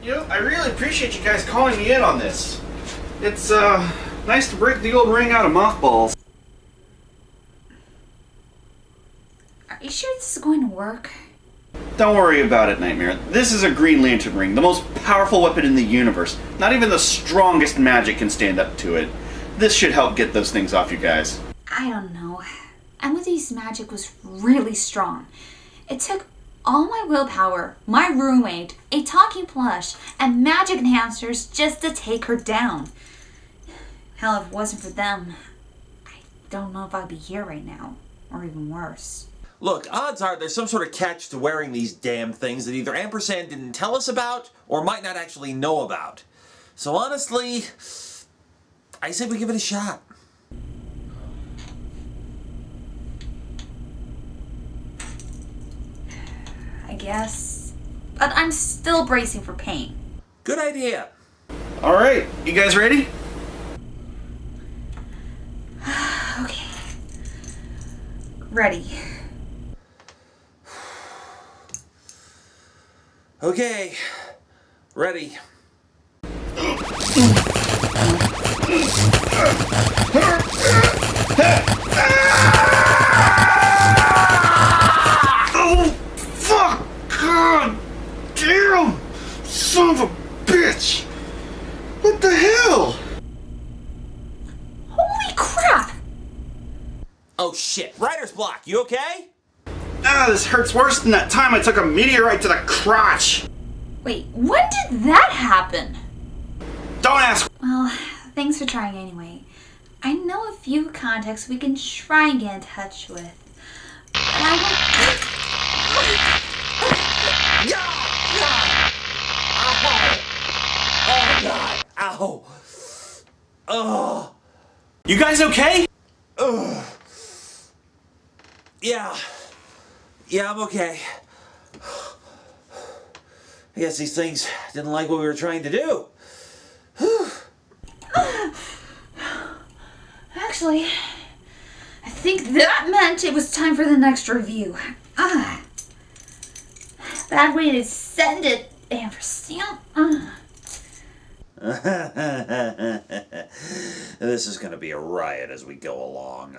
You know, I really appreciate you guys calling me in on this. It's, nice to break the old ring out of mothballs. Are you sure this is going to work? Don't worry about it, Nightmare. This is a Green Lantern ring, the most powerful weapon in the universe. Not even the strongest magic can stand up to it. This should help get those things off you guys. I don't know. Emily's magic was really strong. It took all my willpower, my roommate, a talking plush, and magic enhancers just to take her down. Hell, if it wasn't for them, I don't know if I'd be here right now, or even worse. Look, odds are there's some sort of catch to wearing these damn things that either Ampersand didn't tell us about, or might not actually know about. So honestly, I say we give it a shot. I guess. But I'm still bracing for pain. Good idea. Alright, you guys ready? Okay. Ready. Okay. Ready. Oh, fuck! God damn! Son of a bitch! What the hell? Holy crap! Oh shit. Writer's block. You okay? Ah, this hurts worse than that time I took a meteorite to the crotch! Wait, when did that happen? Don't ask! Well, thanks for trying anyway. I know a few contacts we can try and get in touch with. But I Ow! Oh! You guys okay? Ugh. Yeah, I'm okay. I guess these things didn't like what we were trying to do. Actually, I think that meant it was time for the next review. Bad way to send it, Ampersand. This is gonna be a riot as we go along.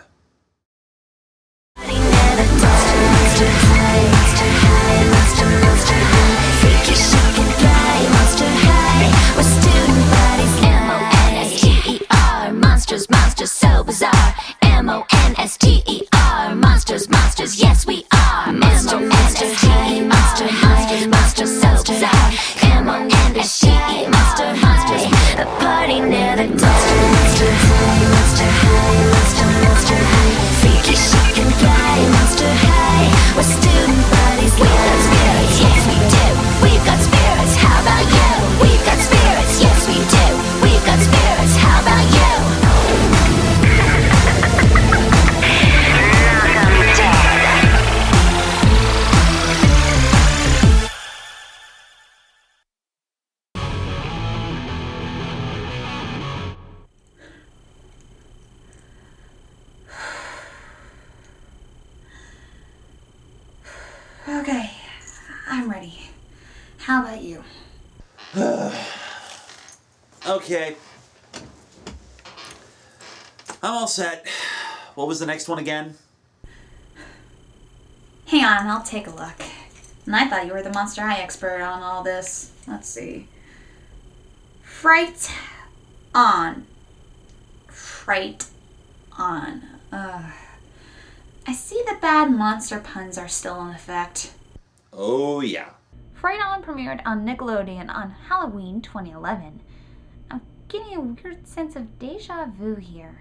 Monsters, monsters, so bizarre. M-O-N-S-T-E-R. Monsters, monsters, yes we are. M-O-N-S-T-E-R. Monster high, monsters, so bizarre. M-O-N-S-T-E-R. Monster high, the party never dies. Monster high, monster high, monster, monster high. Freaky, chic and fly, monster high. We're student bodies, we've got spirits, yes we do. We've got spirits, how about you? We've got spirits, yes we do. We've got spirits, how about you? Okay, I'm ready. How about you? Okay. I'm all set. What was the next one again? Hang on, I'll take a look. And I thought you were the Monster High expert on all this. Let's see. Fright on. Fright on. I see the bad monster puns are still in effect. Oh yeah. Fright On premiered on Nickelodeon on Halloween 2011. I'm getting a weird sense of deja vu here.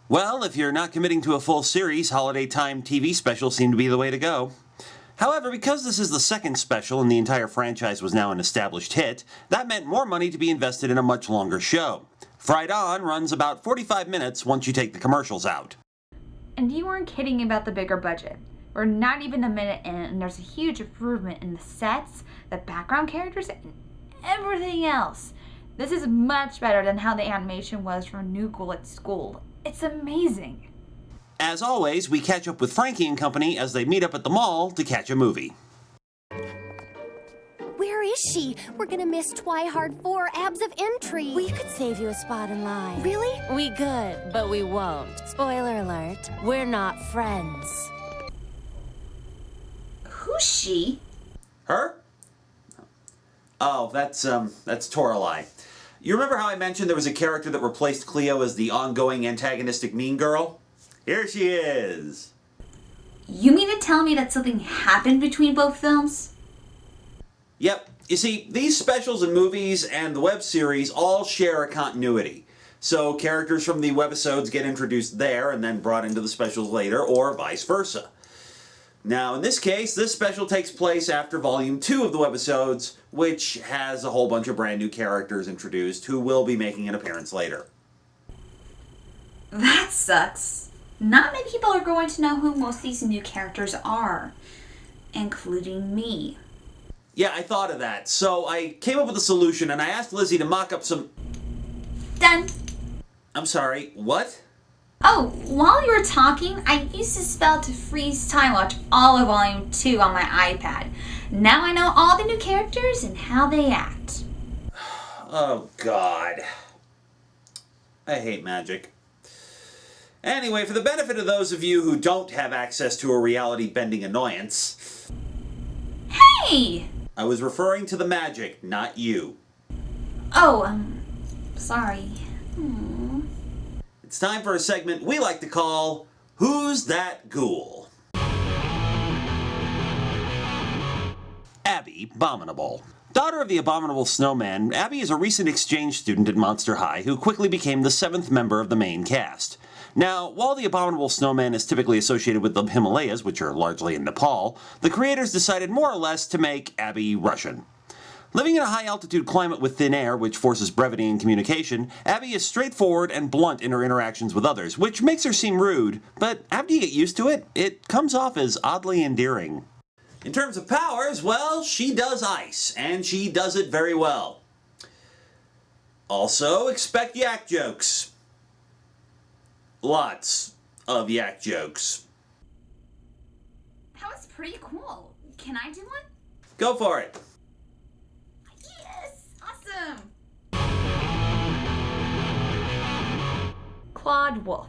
Well, if you're not committing to a full series, holiday time TV specials seem to be the way to go. However, because this is the second special and the entire franchise was now an established hit, that meant more money to be invested in a much longer show. Fright On runs about 45 minutes once you take the commercials out. And you weren't kidding about the bigger budget. We're not even a minute in, and there's a huge improvement in the sets, the background characters, and everything else. This is much better than how the animation was from New Ghoul at School. It's amazing. As always, we catch up with Frankie and company as they meet up at the mall to catch a movie. Where is she? We're gonna miss Twihard 4 Abs of Entry. We could save you a spot in line. Really? We could, but we won't. Spoiler alert, we're not friends. Who's she? Her? Oh, that's Toralei. You remember how I mentioned there was a character that replaced Cleo as the ongoing antagonistic mean girl? Here she is. You mean to tell me that something happened between both films? Yep. You see, these specials and movies and the web series all share a continuity. So characters from the webisodes get introduced there and then brought into the specials later, or vice versa. Now, in this case, this special takes place after Volume 2 of the webisodes, which has a whole bunch of brand new characters introduced who will be making an appearance later. That sucks. Not many people are going to know who most of these new characters are, including me. Yeah, I thought of that. So I came up with a solution and I asked Lizzie to mock up some... Done. I'm sorry, what? Oh, while you were talking, I used the spell to freeze time watch all of Volume 2 on my iPad. Now I know all the new characters and how they act. Oh, God. I hate magic. Anyway, for the benefit of those of you who don't have access to a reality-bending annoyance... Hey! I was referring to the magic, not you. Oh, sorry. It's time for a segment we like to call, Who's That Ghoul? Abby Abominable. Daughter of the Abominable Snowman, Abby is a recent exchange student at Monster High who quickly became the 7th member of the main cast. Now, while the Abominable Snowman is typically associated with the Himalayas, which are largely in Nepal, the creators decided more or less to make Abby Russian. Living in a high-altitude climate with thin air, which forces brevity in communication, Abby is straightforward and blunt in her interactions with others, which makes her seem rude, but after you get used to it, it comes off as oddly endearing. In terms of powers, well, she does ice, and she does it very well. Also, expect yak jokes. Lots of yak jokes. That was pretty cool. Can I do one? Go for it. Yes! Awesome! Claude Wolf.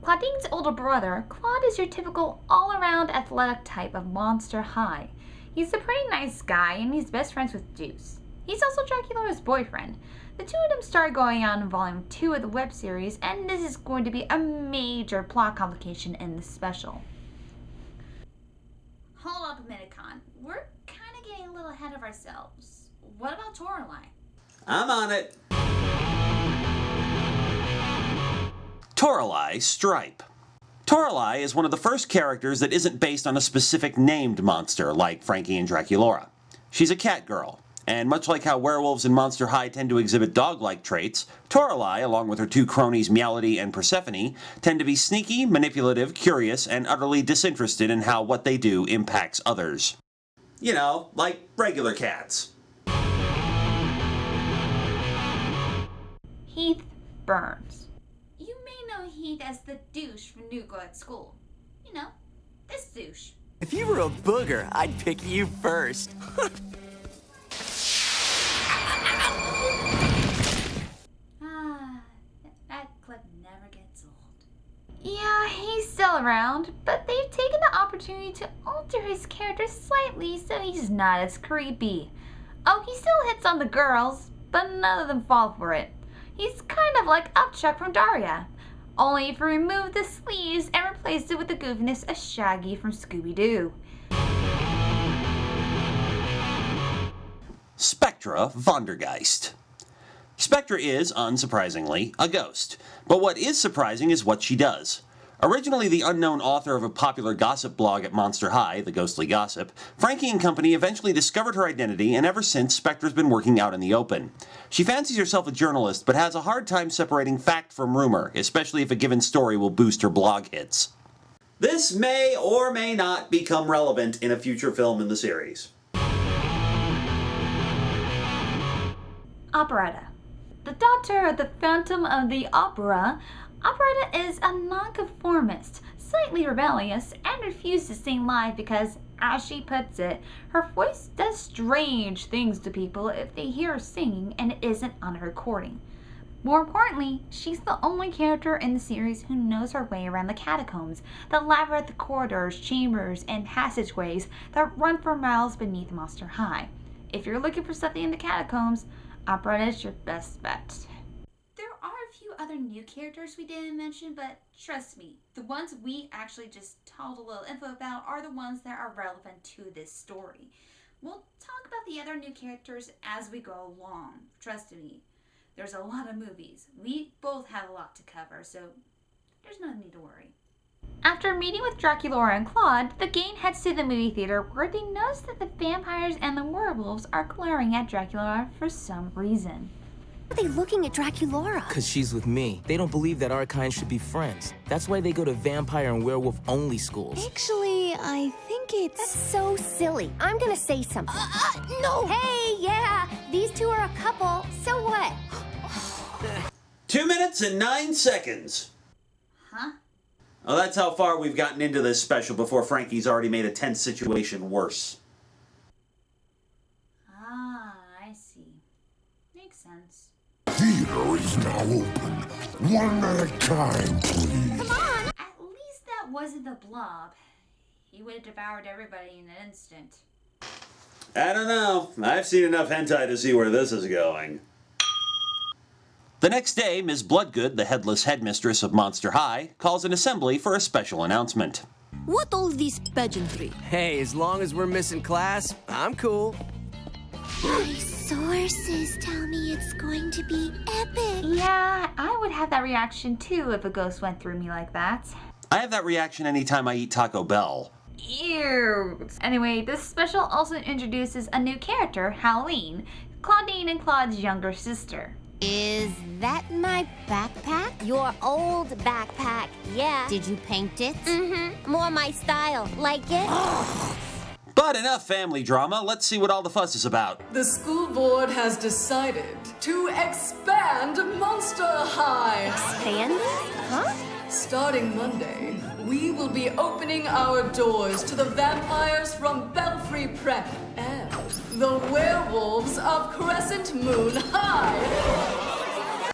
Claudine's older brother, Claude is your typical all-around athletic type of Monster High. He's a pretty nice guy and he's best friends with Deuce. He's also Dracula's boyfriend. The two of them start going on in Volume 2 of the web series, and this is going to be a major plot complication in the special. Hold up a minute, Khan. We're kind of getting a little ahead of ourselves. What about Toralei? I'm on it. Toralei Stripe. Toralei is one of the first characters that isn't based on a specific named monster like Frankie and Draculaura. She's a cat girl, and much like how werewolves in Monster High tend to exhibit dog-like traits, Toralei, along with her two cronies Meowity and Persephone, tend to be sneaky, manipulative, curious, and utterly disinterested in how what they do impacts others. You know, like regular cats. Heath Burns. You may know Heath as the douche from New Girl at School. You know, this douche. If you were a booger, I'd pick you first. That clip never gets old. Yeah, he's still around, but they've taken the opportunity to alter his character slightly so he's not as creepy. Oh, he still hits on the girls, but none of them fall for it. He's kind of like Upchuck from Daria, only if you remove the sleeves and replace it with the goofiness of Shaggy from Scooby-Doo. Spectra Vondergeist. Spectra is, unsurprisingly, a ghost. But what is surprising is what she does. Originally the unknown author of a popular gossip blog at Monster High, The Ghostly Gossip, Frankie and company eventually discovered her identity, and ever since, Spectra's been working out in the open. She fancies herself a journalist, but has a hard time separating fact from rumor, especially if a given story will boost her blog hits. This may or may not become relevant in a future film in the series. Operetta. The daughter of the Phantom of the Opera, Operetta is a nonconformist, slightly rebellious, and refuses to sing live because As she puts it, her voice does strange things to people if they hear her singing and it isn't on a recording. More importantly, she's the only character in the series who knows her way around the catacombs, the labyrinth corridors, chambers, and passageways that run for miles beneath Monster High. If you're looking for something in the catacombs, Upright is your best bet. There are a few other new characters we didn't mention, but trust me, the ones we actually just told a little info about are the ones that are relevant to this story. We'll talk about the other new characters as we go along. Trust me, there's a lot of movies. We both have a lot to cover, so there's no need to worry. After meeting with Draculaura and Claude, the gang heads to the movie theater where they notice that the vampires and the werewolves are glaring at Draculaura for some reason. Why are they looking at Draculaura? Because she's with me. They don't believe that our kind should be friends. That's why they go to vampire and werewolf only schools. Actually, I think it's... That's so silly. I'm gonna say something. No! Hey, yeah, these two are a couple, so what? 2 minutes and 9 seconds. Huh? Well, that's how far we've gotten into this special before Frankie's already made a tense situation worse. Ah, I see. Makes sense. Theater is now open. One at a time, please. Come on! At least that wasn't the blob. He would have devoured everybody in an instant. I don't know. I've seen enough hentai to see where this is going. The next day, Ms. Bloodgood, the headless headmistress of Monster High, calls an assembly for a special announcement. What all this pageantry? Hey, as long as we're missing class, I'm cool. My sources tell me it's going to be epic. Yeah, I would have that reaction too if a ghost went through me like that. I have that reaction anytime I eat Taco Bell. Ew. Anyway, this special also introduces a new character, Halloween, Claudine and Claude's younger sister. Is that my backpack? Your old backpack, yeah. Did you paint it? Mm-hmm. More my style. Like it? But enough family drama, let's see what all the fuss is about. The school board has decided to expand Monster High. Expanded? Huh? Starting Monday, we will be opening our doors to the vampires from Belfry Prep and the werewolves of Crescent Moon High.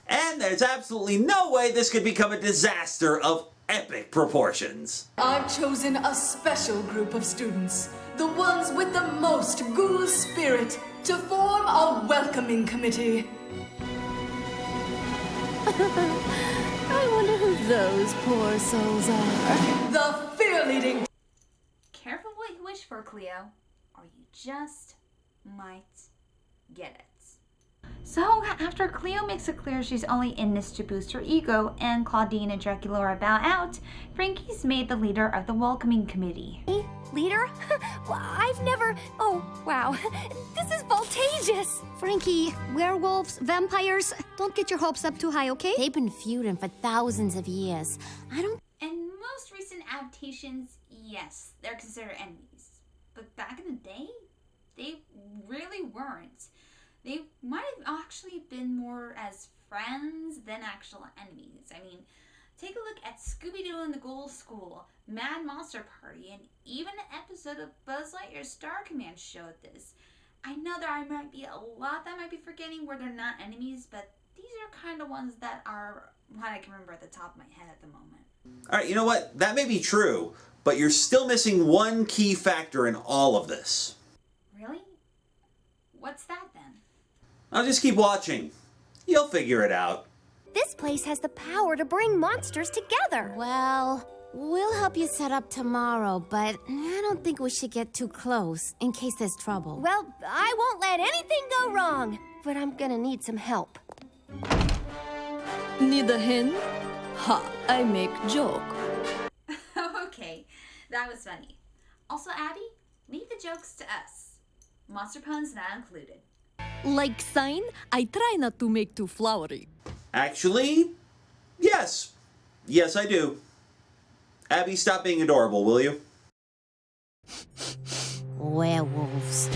And there's absolutely no way this could become a disaster of epic proportions. I've chosen a special group of students, the ones with the most ghoul spirit, to form a welcoming committee. I wonder who those poor souls are. The fear-leading... Careful what you wish for, Cleo, or you just might get it. So, after Cleo makes it clear she's only in this to boost her ego, and Claudine and Draculaura bow out, Frankie's made the leader of the welcoming committee. Me? Leader? Well, I've never... Oh, wow. This is voltageous. Frankie, werewolves, vampires, don't get your hopes up too high, okay? They've been feuding for thousands of years. I don't... In most recent adaptations, yes, they're considered enemies. But back in the day, they really weren't. They might have actually been more as friends than actual enemies. I mean, take a look at Scooby-Doo and the Ghoul School, Mad Monster Party, and even an episode of Buzz Lightyear's Star Command showed this. I know there might be a lot that I might be forgetting where they're not enemies, but these are kind of ones that are what I can remember at the top of my head at the moment. Alright, you know what? That may be true, but you're still missing one key factor in all of this. Really? What's that then? I'll just keep watching. You'll figure it out. This place has the power to bring monsters together. Well, we'll help you set up tomorrow, but I don't think we should get too close in case there's trouble. Well, I won't let anything go wrong, but I'm gonna need some help. Need a hint? Ha, I make joke. Okay, that was funny. Also, Abby, leave the jokes to us. Monster puns not included. Like sign, I try not to make too flowery. Actually, yes. Yes, I do. Abby, stop being adorable, will you? Werewolves.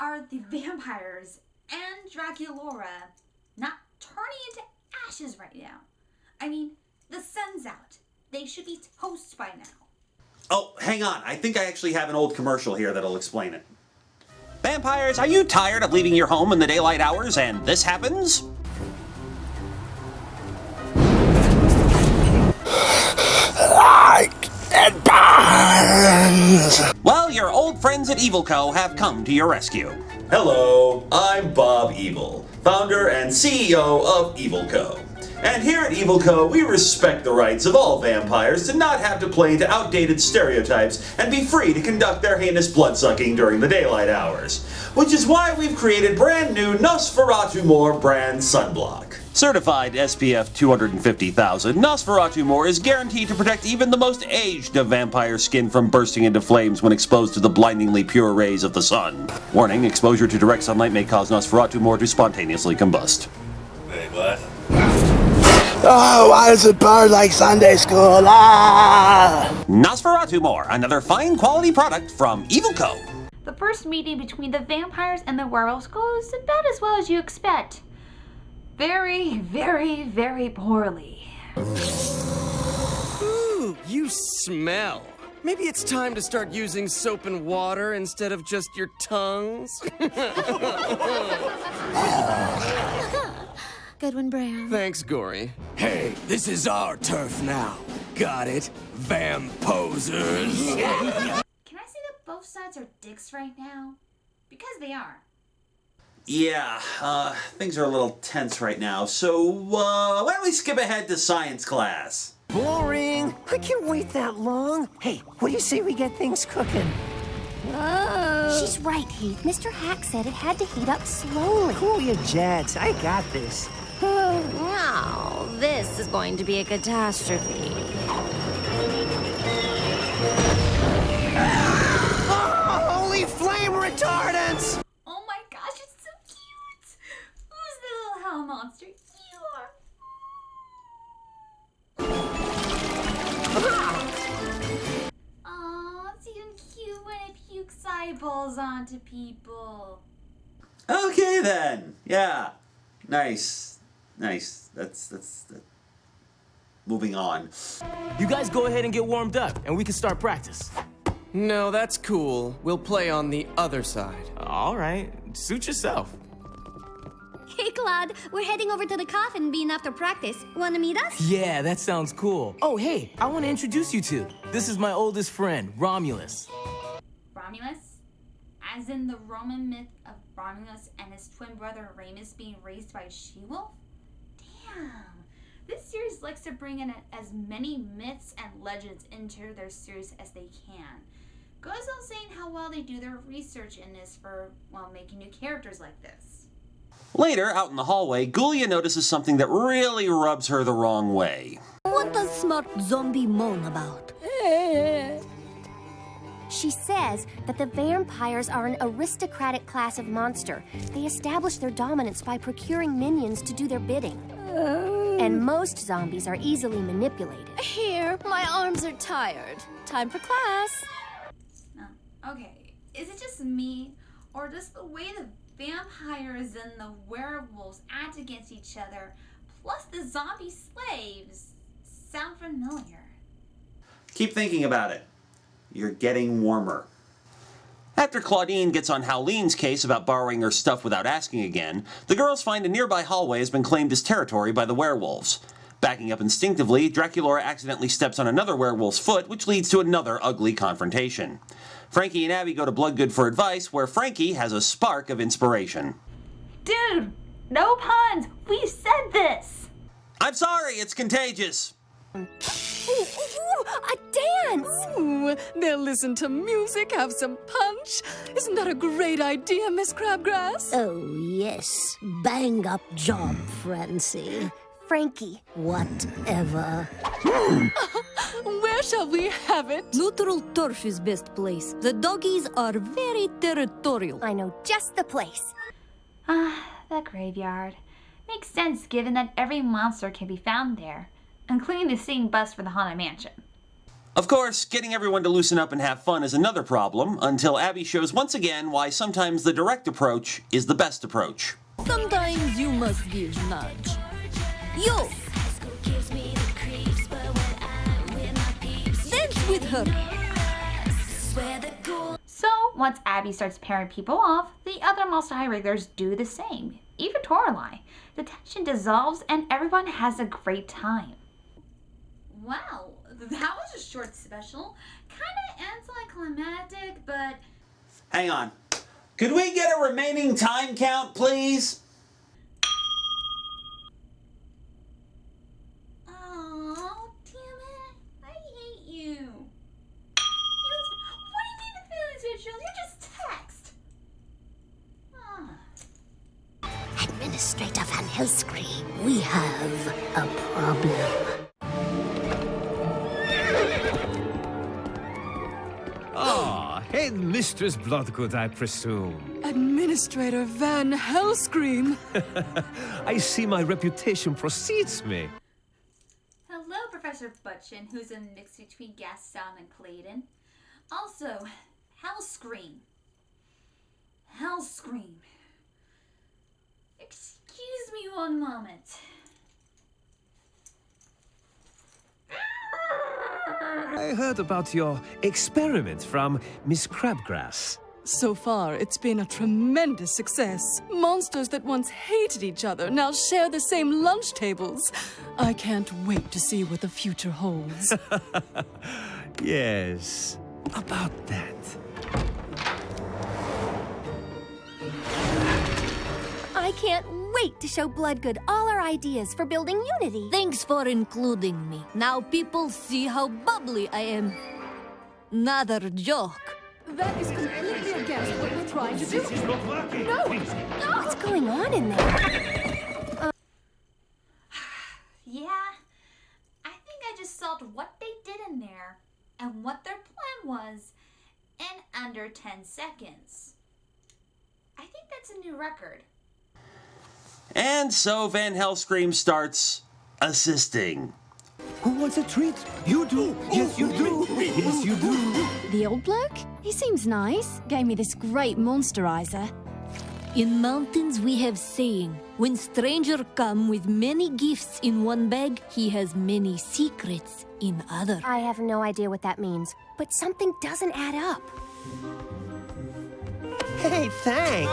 are the vampires and Draculaura not turning into ashes right now? I mean, the sun's out. They should be toast by now. Oh, hang on. I think I actually have an old commercial here that'll explain it. Vampires, are you tired of leaving your home in the daylight hours and this happens? It burns! Well, your old friends at Evil Co. have come to your rescue. Hello, I'm Bob Evil, founder and CEO of Evil Co. And here at Evil Co., we respect the rights of all vampires to not have to play into outdated stereotypes and be free to conduct their heinous bloodsucking during the daylight hours. Which is why we've created brand new Nosferatu More brand sunblock. Certified SPF 250,000, Nosferatu More is guaranteed to protect even the most aged of vampire skin from bursting into flames when exposed to the blindingly pure rays of the sun. Warning, exposure to direct sunlight may cause Nosferatu More to spontaneously combust. Wait, what? Oh, why does it burn like Sunday school? Ah! Nosferatu More, another fine quality product from Evil Co. The first meeting between the vampires and the werewolves goes about as well as you expect. Very, very, very poorly. Ooh, you smell. Maybe it's time to start using soap and water instead of just your tongues. Good one, Bram. Thanks, Gory. Hey, this is our turf now. Got it? Vamposers. Can I say that both sides are dicks right now? Because they are. Yeah, things are a little tense right now, so, why don't we skip ahead to science class? Boring! I can't wait that long. Hey, what do you say we get things cooking? She's right, Heath. Mr. Hack said it had to heat up slowly. Cool your jets. I got this. Wow, this is going to be a catastrophe. Oh, holy flame retardants! Oh my gosh, it's so cute! Who's the little hell monster? You are. Aw, it's even cute when it pukes eyeballs onto people. Okay then, yeah. Nice. That's moving on. You guys go ahead and get warmed up, and we can start practice. No, that's cool. We'll play on the other side. All right, suit yourself. Hey, Claude, we're heading over to the coffin bean after practice. Wanna meet us? Yeah, that sounds cool. Oh, hey, I want to introduce you to. This is my oldest friend, Romulus. Romulus? As in the Roman myth of Romulus and his twin brother Remus being raised by a she-wolf? Damn. This series likes to bring in as many myths and legends into their series as they can. Goes without saying how well they do their research in this for, well, making new characters like this. Later, out in the hallway, Gulia notices something that really rubs her the wrong way. What does smart zombie moan about? She says that the vampires are an aristocratic class of monster. They establish their dominance by procuring minions to do their bidding. And most zombies are easily manipulated. Here, my arms are tired. Time for class. Okay, is it just me, or does the way the vampires and the werewolves act against each other, plus the zombie slaves, sound familiar? Keep thinking about it. You're getting warmer. After Claudine gets on Howlene's case about borrowing her stuff without asking again, the girls find a nearby hallway has been claimed as territory by the werewolves. Backing up instinctively, Draculaura accidentally steps on another werewolf's foot, which leads to another ugly confrontation. Frankie and Abby go to Bloodgood for advice, where Frankie has a spark of inspiration. Dude, no puns! We said this! I'm sorry, it's contagious! A dance! Ooh, they'll listen to music, have some punch. Isn't that a great idea, Miss Crabgrass? Oh, yes. Bang up job, Francie. Frankie. Whatever. Where shall we have it? Neutral turf is best place. The doggies are very territorial. I know just the place. The graveyard. Makes sense given that every monster can be found there, including the same bus for the Haunted Mansion. Of course, getting everyone to loosen up and have fun is another problem, until Abby shows once again why sometimes the direct approach is the best approach. Sometimes you must give nudge. Yo! Dance with her! So, once Abby starts pairing people off, the other Monster High regulars do the same. Even Toralei. The tension dissolves and everyone has a great time. Wow, that was a short special. Kinda anticlimactic, but... Hang on. Could we get a remaining time count, please? Oh, damn it. I hate you. What do you mean the feelings ritual? You just text. Administrator Van Helscreen, we have a problem. Hey, Mistress Bloodgood, I presume. Administrator Van Helscream. I see my reputation precedes me. Hello, Professor Butchin, who's a mix between Gaston and Clayton. Also, Hellscream. Hellscream. Excuse me one moment. I heard about your experiment from Miss Crabgrass. So far, it's been a tremendous success. Monsters that once hated each other now share the same lunch tables. I can't wait to see what the future holds. Yes, about that. I can't wait to show Bloodgood all our ideas for building unity. Thanks for including me. Now people see how bubbly I am. Another joke. That is completely against what we're trying to do. This is not working. No! What's going on in there? Yeah, I think I just solved what they did in there and what their plan was in under 10 seconds. I think that's a new record. And so Van Helscream starts assisting. Who wants a treat? You do. Yes, you do. Yes, you do. The old bloke? He seems nice. Gave me this great monsterizer. In mountains we have saying, when stranger come with many gifts in one bag, he has many secrets in other. I have no idea what that means, but something doesn't add up. Hey, thanks.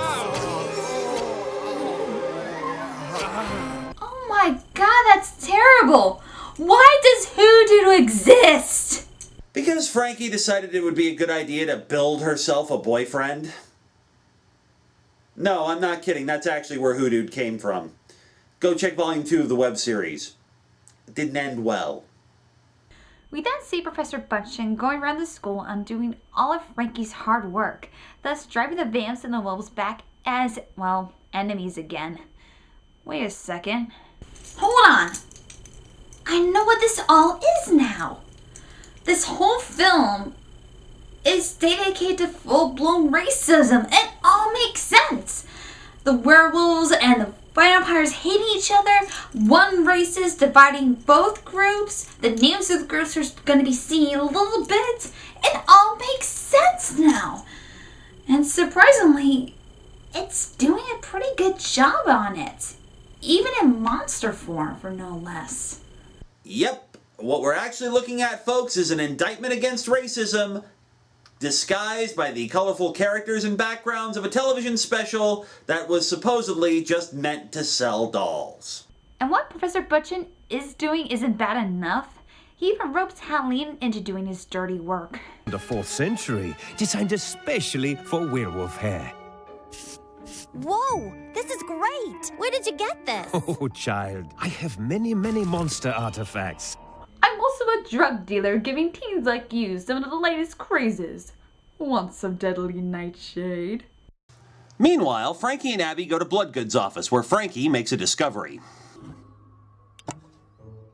Oh my god, that's terrible! Why does Hoodoo exist? Because Frankie decided it would be a good idea to build herself a boyfriend. No, I'm not kidding. That's actually where Hoodoo came from. Go check Volume 2 of the web series. It didn't end well. We then see Professor Butchin going around the school undoing all of Frankie's hard work, thus driving the vamps and the wolves back as, well, enemies again. Wait a second. Hold on! I know what this all is now! This whole film is dedicated to full-blown racism. It all makes sense! The werewolves and the vampires hating each other, one race is dividing both groups, the names of the groups are going to be seen a little bit. It all makes sense now! And surprisingly, it's doing a pretty good job on it. Even in monster form, for no less. Yep. What we're actually looking at, folks, is an indictment against racism disguised by the colorful characters and backgrounds of a television special that was supposedly just meant to sell dolls. And what Professor Butchin is doing isn't bad enough. He even ropes Halloween into doing his dirty work. The 4th century, designed especially for werewolf hair. Whoa! This is great! Where did you get this? Oh, child, I have many, many monster artifacts. I'm also a drug dealer giving teens like you some of the latest crazes. Want some deadly nightshade? Meanwhile, Frankie and Abby go to Bloodgood's office, where Frankie makes a discovery.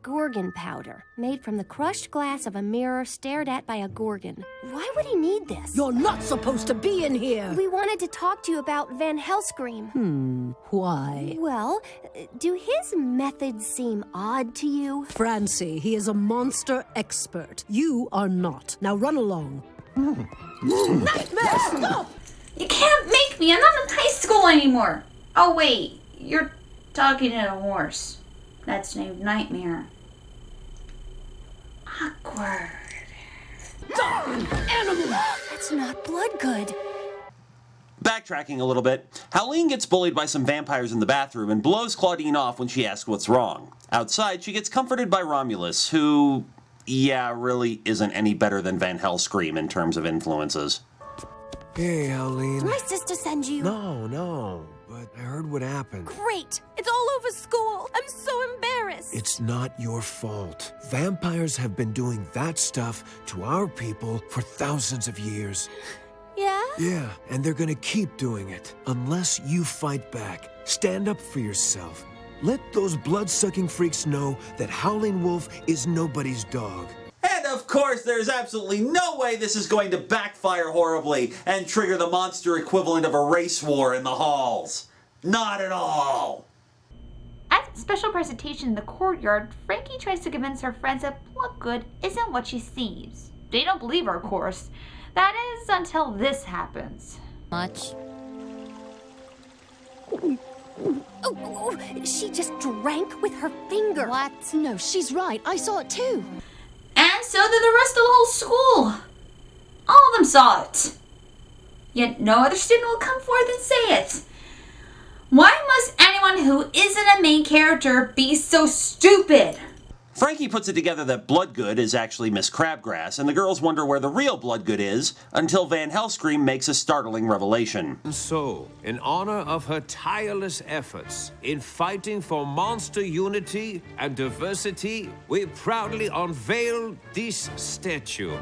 Gorgon powder, made from the crushed glass of a mirror stared at by a Gorgon. Why would he need this? You're not supposed to be in here! We wanted to talk to you about Van Helscream. Why? Well, do his methods seem odd to you? Francie, he is a monster expert. You are not. Now run along. Nightmare, stop! You can't make me! I'm not in high school anymore! Oh wait, you're talking to a horse. That's named Nightmare. Awkward. Animal! That's not Bloodgood. Backtracking a little bit, Howleen gets bullied by some vampires in the bathroom and blows Claudine off when she asks what's wrong. Outside, she gets comforted by Romulus, who, yeah, really isn't any better than Van Helscream in terms of influences. Hey, Howleen. Did my sister send you? No, but I heard what happened. Great! It's all over school! I'm so embarrassed! It's not your fault. Vampires have been doing that stuff to our people for thousands of years. Yeah? Yeah, and they're gonna keep doing it, unless you fight back. Stand up for yourself. Let those blood-sucking freaks know that Howling Wolf is nobody's dog. And of course, there's absolutely no way this is going to backfire horribly and trigger the monster equivalent of a race war in the halls. Not at all! At a special presentation in the courtyard, Frankie tries to convince her friends that Bloodgood isn't what she seems. They don't believe her, of course. That is, until this happens. Much. Oh, she just drank with her finger. What? No, she's right. I saw it too. And so did the rest of the whole school. All of them saw it. Yet no other student will come forth and say it. Why must anyone who isn't a main character be so stupid? Frankie puts it together that Bloodgood is actually Miss Crabgrass, and the girls wonder where the real Bloodgood is, until Van Helscream makes a startling revelation. So, in honor of her tireless efforts in fighting for monster unity and diversity, we proudly unveil this statue.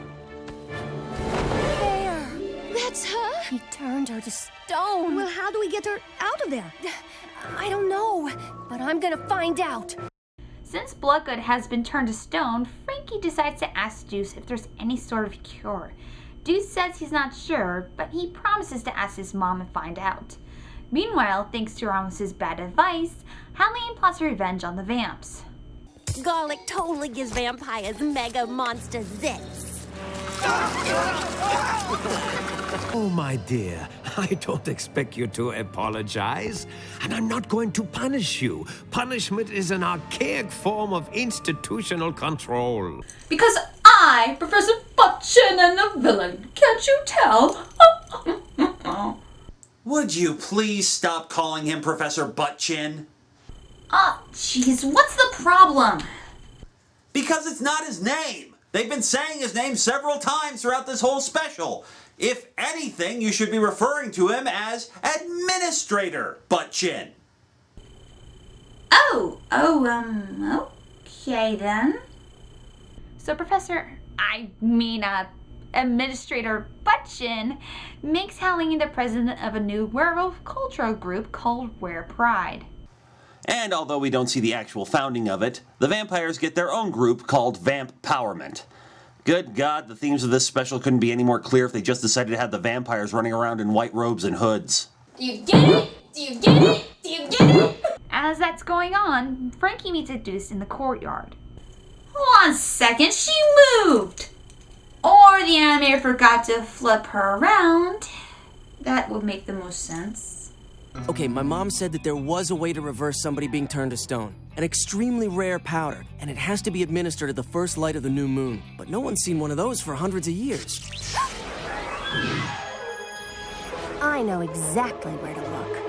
There! That's her? He turned her to stone. Well, how do we get her out of there? I don't know, but I'm gonna find out. Since Bloodgood has been turned to stone, Frankie decides to ask Deuce if there's any sort of cure. Deuce says he's not sure, but he promises to ask his mom and find out. Meanwhile, thanks to Romus's bad advice, Howleen plots revenge on the vamps. Garlic totally gives vampires mega monster zits. Oh, my dear, I don't expect you to apologize. And I'm not going to punish you. Punishment is an archaic form of institutional control. Because I, Professor Buttchin, am the villain. Can't you tell? Would you please stop calling him Professor Buttchin? Jeez, what's the problem? Because it's not his name. They've been saying his name several times throughout this whole special. If anything, you should be referring to him as Administrator Buttchin. Okay then. So Administrator Buttchin makes Howleen the president of a new werewolf cultural group called Were Pride. And although we don't see the actual founding of it, the vampires get their own group called Vamp-Powerment. Good God, the themes of this special couldn't be any more clear if they just decided to have the vampires running around in white robes and hoods. Do you get it? Do you get it? Do you get it? As that's going on, Frankie meets a Deuce in the courtyard. 1 second, she moved! Or the animator forgot to flip her around. That would make the most sense. Okay, my mom said that there was a way to reverse somebody being turned to stone. An extremely rare powder, and it has to be administered at the first light of the new moon. But no one's seen one of those for hundreds of years. I know exactly where to look.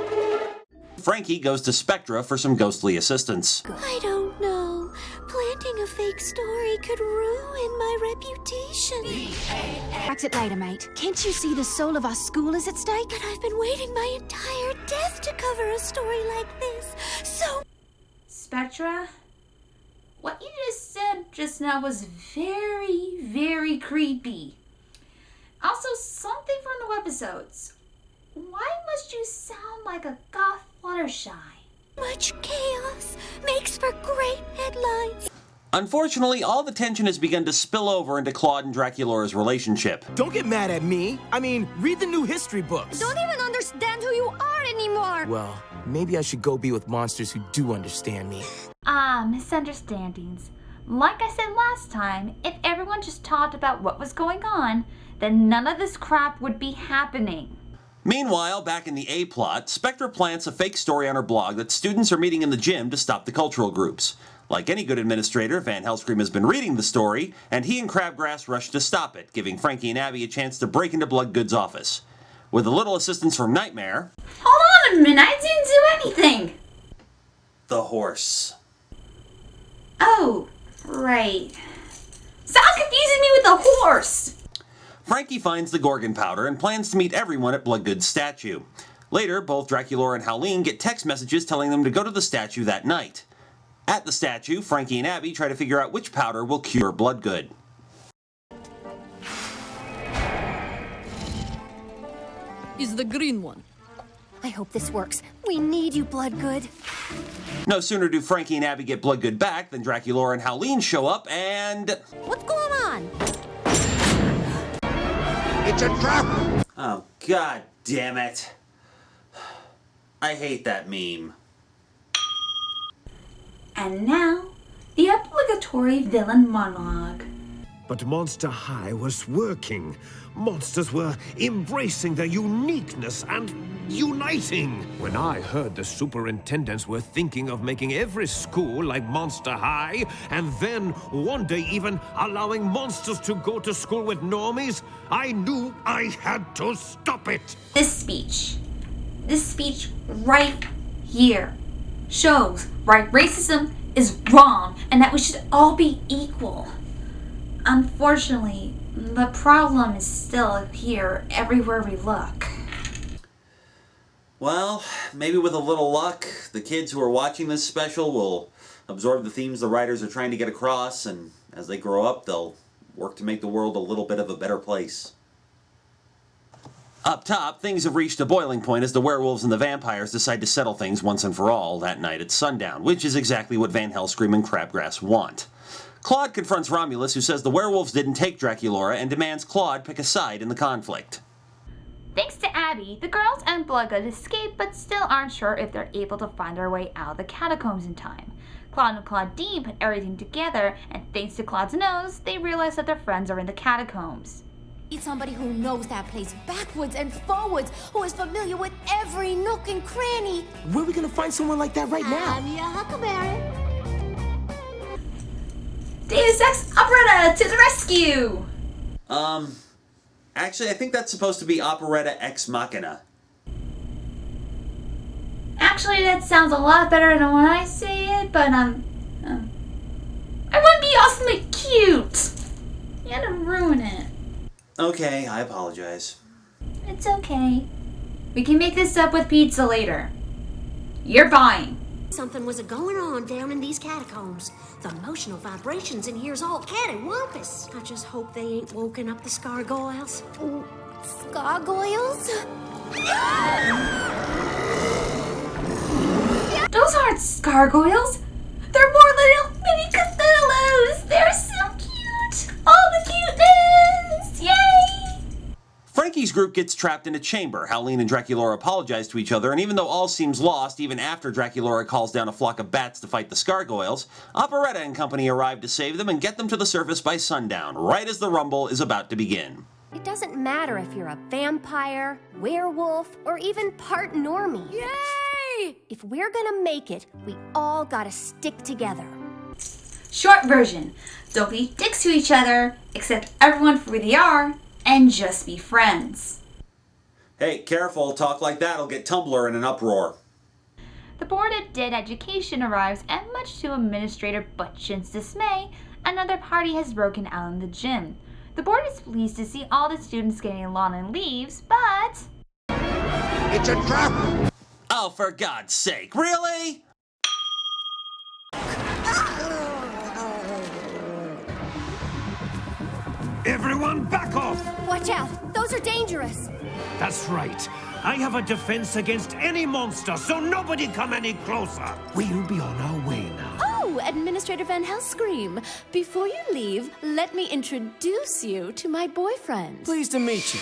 Frankie goes to Spectra for some ghostly assistance. I don't know. Planting a fake story could ruin my reputation. Wax it later, mate. Can't you see the soul of our school is at stake? But I've been waiting my entire death to cover a story like this. So... Spectra, what you just said just now was very, very creepy. Also, something from the webisodes. Why must you sound like a goth Fluttershy? Much chaos makes for great headlines. Unfortunately, all the tension has begun to spill over into Claude and Draculaura's relationship. Don't get mad at me. I mean, read the new history books. Don't even understand who you are anymore. Well, maybe I should go be with monsters who do understand me. Misunderstandings. Like I said last time, if everyone just talked about what was going on, then none of this crap would be happening. Meanwhile, back in the A-plot, Spectra plants a fake story on her blog that students are meeting in the gym to stop the cultural groups. Like any good administrator, Van Helscream has been reading the story, and he and Crabgrass rush to stop it, giving Frankie and Abby a chance to break into Bloodgood's office. With a little assistance from Nightmare... Hold on a minute, I didn't do anything! The horse. Oh, right. Stop confusing me with the horse! Frankie finds the Gorgon powder and plans to meet everyone at Bloodgood's statue. Later, both Draculaura and Howleen get text messages telling them to go to the statue that night. At the statue, Frankie and Abby try to figure out which powder will cure Bloodgood. Is the green one. I hope this works. We need you, Bloodgood. No sooner do Frankie and Abby get Bloodgood back than Draculaura and Howleen show up and... What's going on? It's a trap! Oh, god damn it. I hate that meme. And now, the obligatory villain monologue. But Monster High was working. Monsters were embracing their uniqueness and uniting. When I heard the superintendents were thinking of making every school like Monster High, and then one day even allowing monsters to go to school with normies, I knew I had to stop it. This speech right here shows why racism is wrong and that we should all be equal. Unfortunately, the problem is still here everywhere we look. Well, maybe with a little luck, the kids who are watching this special will absorb the themes the writers are trying to get across, and as they grow up, they'll work to make the world a little bit of a better place. Up top, things have reached a boiling point as the werewolves and the vampires decide to settle things once and for all that night at sundown, which is exactly what Van Helscream and Crabgrass want. Claude confronts Romulus, who says the werewolves didn't take Draculaura, and demands Claude pick a side in the conflict. Thanks to Abby, the girls and Bloodgood escape, but still aren't sure if they're able to find their way out of the catacombs in time. Claude and Claudine put everything together, and thanks to Claude's nose, they realize that their friends are in the catacombs. Need somebody who knows that place backwards and forwards, who is familiar with every nook and cranny. Where are we gonna find someone like that right now? I'm your Huckleberry. Deus Ex Operetta to the rescue! Actually, I think that's supposed to be Operetta Ex Machina. Actually, that sounds a lot better than when I say it, but, I want to be awesomely cute! You had to ruin it. Okay, I apologize. It's okay. We can make this up with pizza later. You're buying. Something was going on down in these catacombs. The emotional vibrations in here's all cattywampus. I just hope they ain't woken up the Scargoyles. Gargoyles? Those aren't gargoyles. They're more little mini Cthulhus. They're so cute. All the cuteness. Yay! Frankie's group gets trapped in a chamber. Howleen and Draculaura apologize to each other, and even though all seems lost, even after Draculaura calls down a flock of bats to fight the Scargoyles, Operetta and company arrive to save them and get them to the surface by sundown, right as the rumble is about to begin. It doesn't matter if you're a vampire, werewolf, or even part normie. Yay! If we're gonna make it, we all gotta stick together. Short version. Don't be dicks to each other, accept everyone for who they are, and just be friends. Hey, careful, talk like that'll get Tumblr in an uproar. The Board of Dead Education arrives, and much to Administrator Butchin's dismay, another party has broken out in the gym. The board is pleased to see all the students getting lawn and leaves, but... It's a trap! Oh, for God's sake, really? Everyone back off! Watch out! Those are dangerous! That's right. I have a defense against any monster, so nobody come any closer. We'll be on our way now. Oh! you, Administrator Van Helscream. Before you leave, let me introduce you to my boyfriend. Pleased to meet you.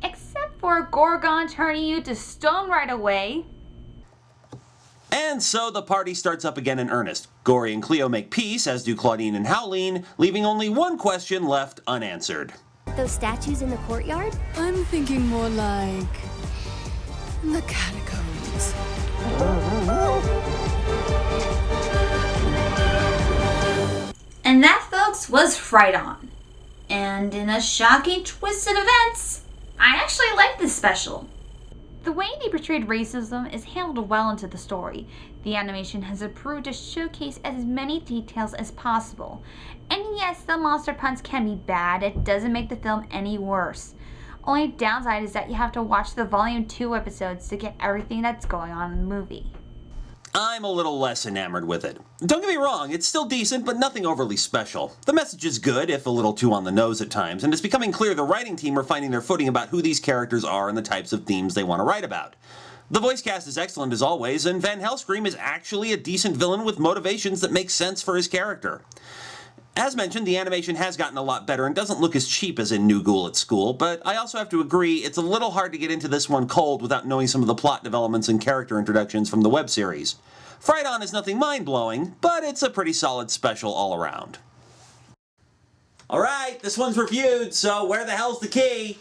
Except for Gorgon turning you to stone right away. And so the party starts up again in earnest. Gory and Cleo make peace, as do Claudine and Howleen, leaving only one question left unanswered. Those statues in the courtyard? I'm thinking more like the catacombs. And that, folks, was Fright On. And in a shocking twist of events, I actually like this special. The way they portrayed racism is handled well into the story. The animation has improved to showcase as many details as possible. And yes, the monster puns can be bad, it doesn't make the film any worse. Only downside is that you have to watch the Volume 2 episodes to get everything that's going on in the movie. I'm a little less enamored with it. Don't get me wrong, it's still decent, but nothing overly special. The message is good, if a little too on the nose at times, and it's becoming clear the writing team are finding their footing about who these characters are and the types of themes they want to write about. The voice cast is excellent as always, and Van Helscream is actually a decent villain with motivations that make sense for his character. As mentioned, the animation has gotten a lot better and doesn't look as cheap as in New Ghoul at School, but I also have to agree it's a little hard to get into this one cold without knowing some of the plot developments and character introductions from the web series. Fright On is nothing mind-blowing, but it's a pretty solid special all around. Alright, this one's reviewed, so where the hell's the key?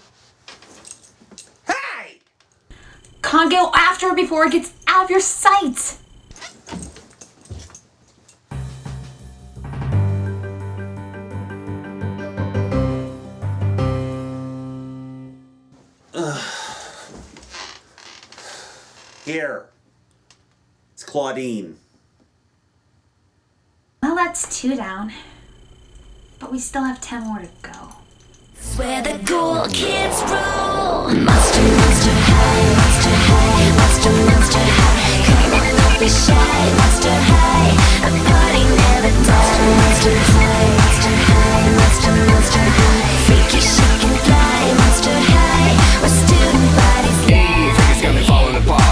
Hey! Can't go after it before it gets out of your sight! Here. It's Claudine. Well, that's 2 down. But we still have 10 more to go. Where the ghoul kids rule. Monster, monster high, monster high, monster, monster high. Come on, don't be shy, monster high. The party never dies. Monster high, monster high, monster, monster high. Freaky, shake and fly, monster high. Where student bodies lie. Freaky's got me falling apart.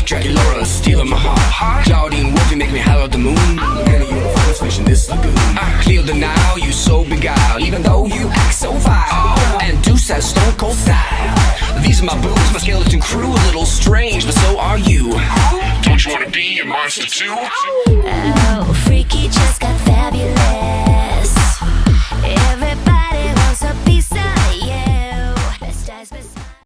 Dracula stealing my heart. Claudine Wolfie make me holler at the moon. And you find fish in this lagoon. Clear the Nile, you so beguiled. Even though you act so vile. And Deuce has stone cold style. These are my boobs, my skeleton crew. A little strange, but so are you. Don't you wanna be a monster too? Oh, freak